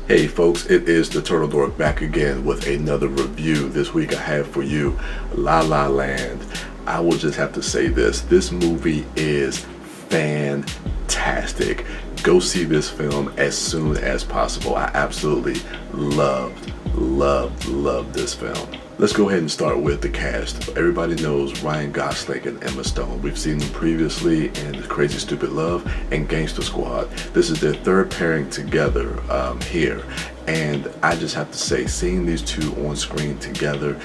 Hey folks, it is the Turtle Dork back again with another review. This week I have for you La La Land. I will just have to say this movie is fantastic. Go see this film as soon as possible. I absolutely loved this film. Let's go ahead and start with the cast. Everybody knows Ryan Gosling and Emma Stone. We've seen them previously in Crazy Stupid Love and Gangster Squad. This is their third pairing together here. And I just have to say, seeing these two on screen together,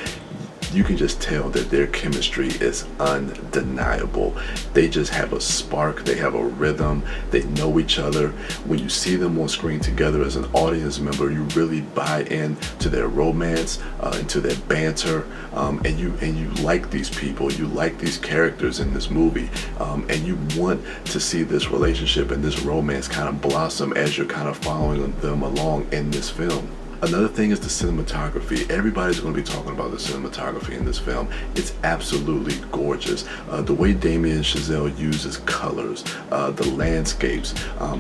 you can just tell that their chemistry is undeniable. They just have a spark, they have a rhythm, they know each other. When you see them on screen together as an audience member, you really buy in to their romance, into their banter, and you like these people, you like these characters in this movie, and you want to see this relationship and this romance kind of blossom as you're kind of following them along in this film. Another thing is the cinematography. Everybody's going to be talking about the cinematography in this film. It's absolutely gorgeous. The way Damien Chazelle uses colors, the landscapes,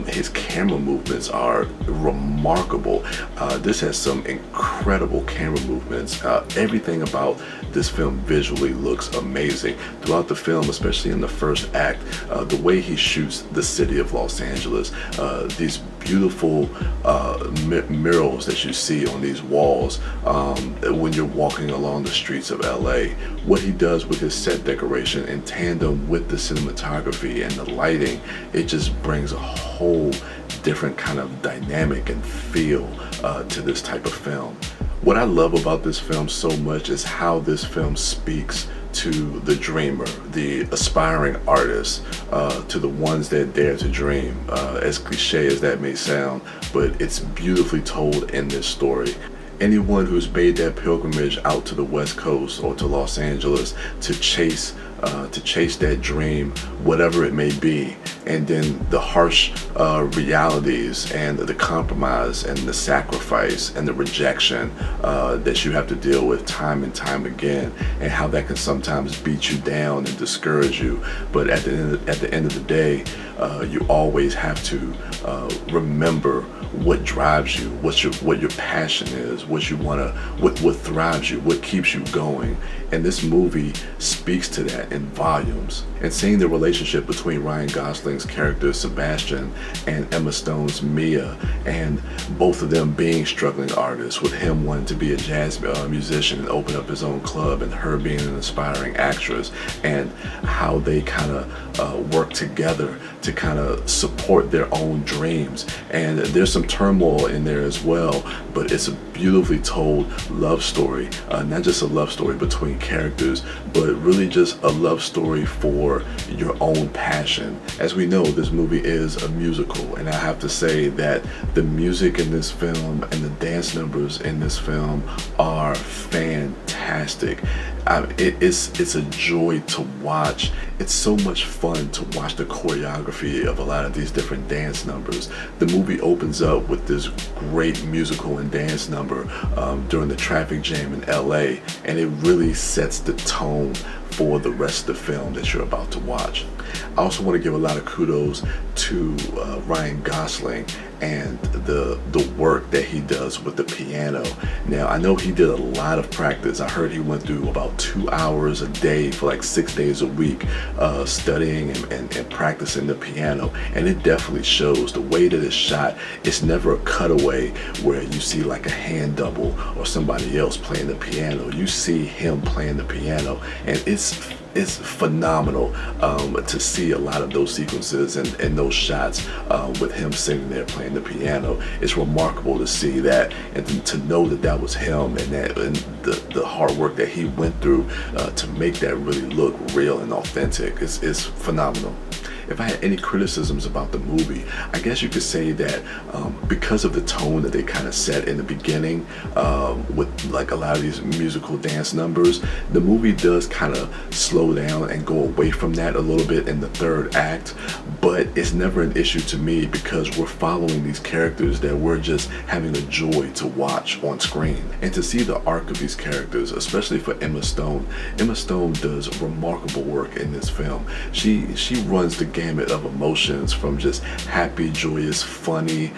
his camera movements are remarkable. This has some incredible camera movements. Everything about this film visually looks amazing. Throughout the film, especially in the first act, the way he shoots the city of Los Angeles, these beautiful murals that you see on these walls when you're walking along the streets of LA. What he does with his set decoration in tandem with the cinematography and the lighting, it just brings a whole different kind of dynamic and feel to this type of film. What I love about this film so much is how this film speaks to the dreamer, the aspiring artist, to the ones that dare to dream. As cliche as that may sound, but it's beautifully told in this story. Anyone who's made that pilgrimage out to the West Coast or to Los Angeles to chase that dream, whatever it may be, and then the harsh realities and the compromise and the sacrifice and the rejection that you have to deal with time and time again, and how that can sometimes beat you down and discourage you. But at the end of the day, you always have to remember what drives you, what your passion is, what thrives you, what keeps you going. And this movie speaks to that in volumes. And seeing the relationship between Ryan Gosling's character Sebastian and Emma Stone's Mia, and both of them being struggling artists, with him wanting to be a jazz musician and open up his own club, and her being an aspiring actress, and how they kind of work together to kind of support their own dreams. And there's some turmoil in there as well, but it's a beautifully told love story, not just a love story between characters, but really just a love story for your own passion. As we know, this movie is a musical, and I have to say that the music in this film and the dance numbers in this film are fantastic. It's a joy to watch. It's so much fun to watch the choreography of a lot of these different dance numbers. The movie opens up with this great musical and dance number during the traffic jam in LA, and it really sets the tone for the rest of the film that you're about to watch. I also want to give a lot of kudos to Ryan Gosling and the work that he does with the piano. Now, I know he did a lot of practice. I heard he went through about 2 hours a day for like 6 days a week studying and practicing the piano, and it definitely shows. The way that it's shot, it's never a cutaway where you see like a hand double or somebody else playing the piano. You see him playing the piano, and it's phenomenal to see a lot of those sequences and those shots with him sitting there playing the piano. It's remarkable to see that, and to know that that was him, and the hard work that he went through to make that really look real and authentic is phenomenal. If I had any criticisms about the movie, I guess you could say that because of the tone that they kind of set in the beginning with like a lot of these musical dance numbers, the movie does kind of slow down and go away from that a little bit in the third act. But it's never an issue to me, because we're following these characters that we're just having a joy to watch on screen. And to see the arc of these characters, especially for Emma Stone. Emma Stone does remarkable work in this film. She runs the gamut of emotions, from just happy, joyous, funny,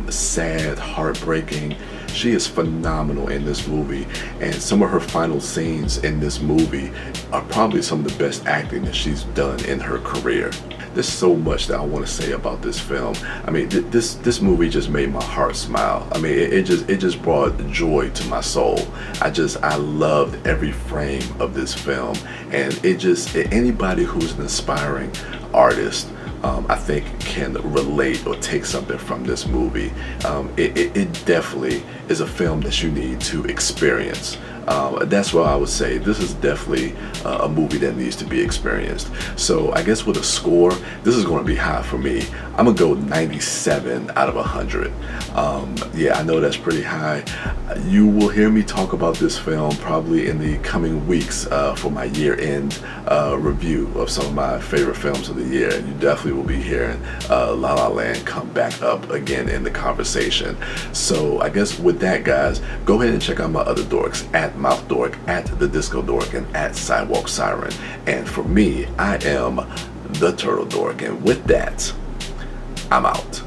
sad, heartbreaking. She is phenomenal in this movie, and some of her final scenes in this movie are probably some of the best acting that she's done in her career. There's so much that I want to say about this film. I mean, this movie just made my heart smile. I mean, it just brought joy to my soul. I loved every frame of this film, and anybody who's an aspiring artist, I think, can relate or take something from this movie. It definitely is a film that you need to experience. That's why I would say this is definitely a movie that needs to be experienced. So I guess with a score, this is going to be high for me. I'm going to go 97 out of 100. Yeah, I know that's pretty high. You will hear me talk about this film probably in the coming weeks for my year-end review of some of my favorite films of the year. You definitely will be hearing La La Land come back up again in the conversation. So I guess with that, guys, go ahead and check out my other dorks at Mouth Dork, at The Disco Dork, and at Sidewalk Siren. And for me, I am The Turtle Dork. And with that, I'm out.